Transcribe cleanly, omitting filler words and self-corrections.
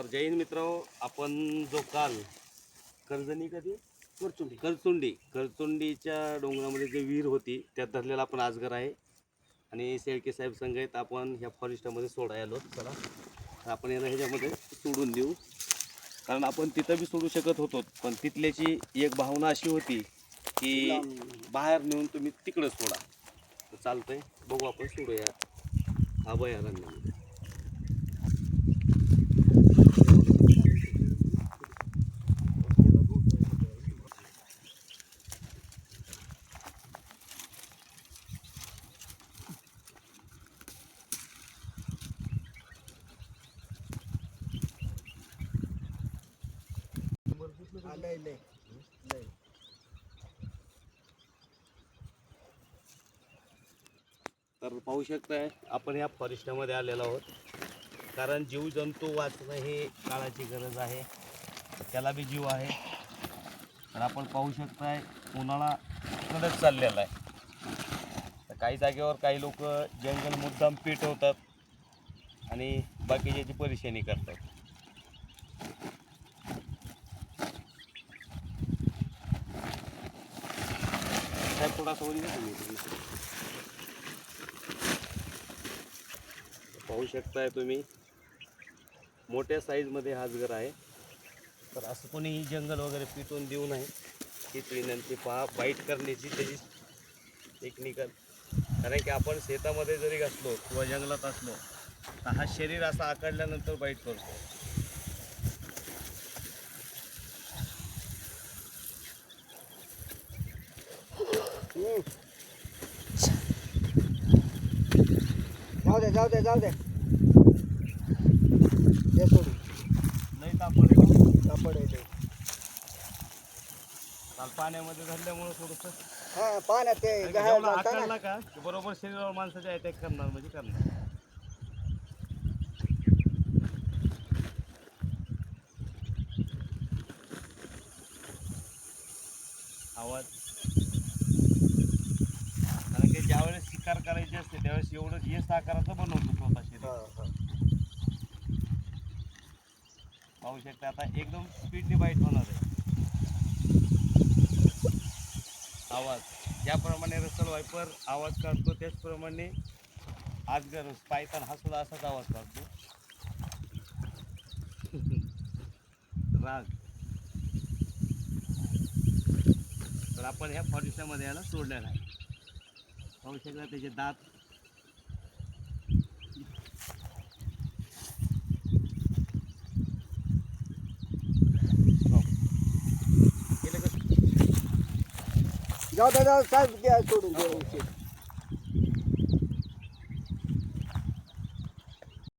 तर जय हिंद मित्रांनो, आपण जो काल करजनी कधी करचुंडीच्या डोंगरामध्ये जे विहीर होती त्यात धरलेला आपण आजगर आहे आणि शेळके साहेब संघ आहेत. आपण ह्या फॉरेस्टमध्ये सोडायला आलो. चला आपण याला ह्याच्यामध्ये सोडून देऊ, कारण आपण तिथं बी सोडू शकत होतो, पण तिथल्याची एक भावना अशी होती की बाहेर नेऊन तुम्ही तिकडं सोडा. तर चालतंय, बघू आपण सोडूया अभयारण्यामध्ये. तर पाहू शकताय आपण या फॉरेस्टमध्ये आलेलो आहोत, कारण जीवजंतू वाचणं हे काळाची गरज आहे, त्याला बी जीव आहे. तर आपण पाहू शकताय उन्हाळा कडक चाललेला आहे. तर काही जागेवर काही लोक जंगल मुद्दाम पेटवतात आणि बाकीच्याची परेशानी करतात. थोडासा वरी पाहू शकताय तुम्ही, मोठ्या साईजमध्ये हा अजगर आहे. तर असं कोणीही जंगल वगैरे पिटून देऊ नये, हीच विनंती. पहा, बाईट करण्याची त्याची टेक्निकल, कारण की आपण शेतामध्ये जरी असलो किंवा जंगलात असलो तर हा शरीर असा आकडल्यानंतर बाईट करतो. जाऊ दे सोडून नाही तापड येते. काल पाण्यामध्ये धरल्यामुळे थोडंसं हा पाण्यात ते आकारला का बरोबर शरीरावर माणसाच्या अटॅक करणार, म्हणजे करणार. आवाज, कारण की ज्यावेळेस शिकार करायची असते त्यावेळेस एवढं यश आकाराचं बनवतो स्वतः शरीर. पाहू शकता आता एकदम स्पीडने बाईट होणार आहे. आवाज ज्याप्रमाणे रसल वायपर आवाज काढतो त्याचप्रमाणे आजगर पायथन हा सुद्धा असाच आवाज काढतो. राग. तर आपण ह्या फॉरेस्टमध्ये याला सोडलेला आहे. पाहू शकता त्याचे दात. जाऊ साहेब सोडून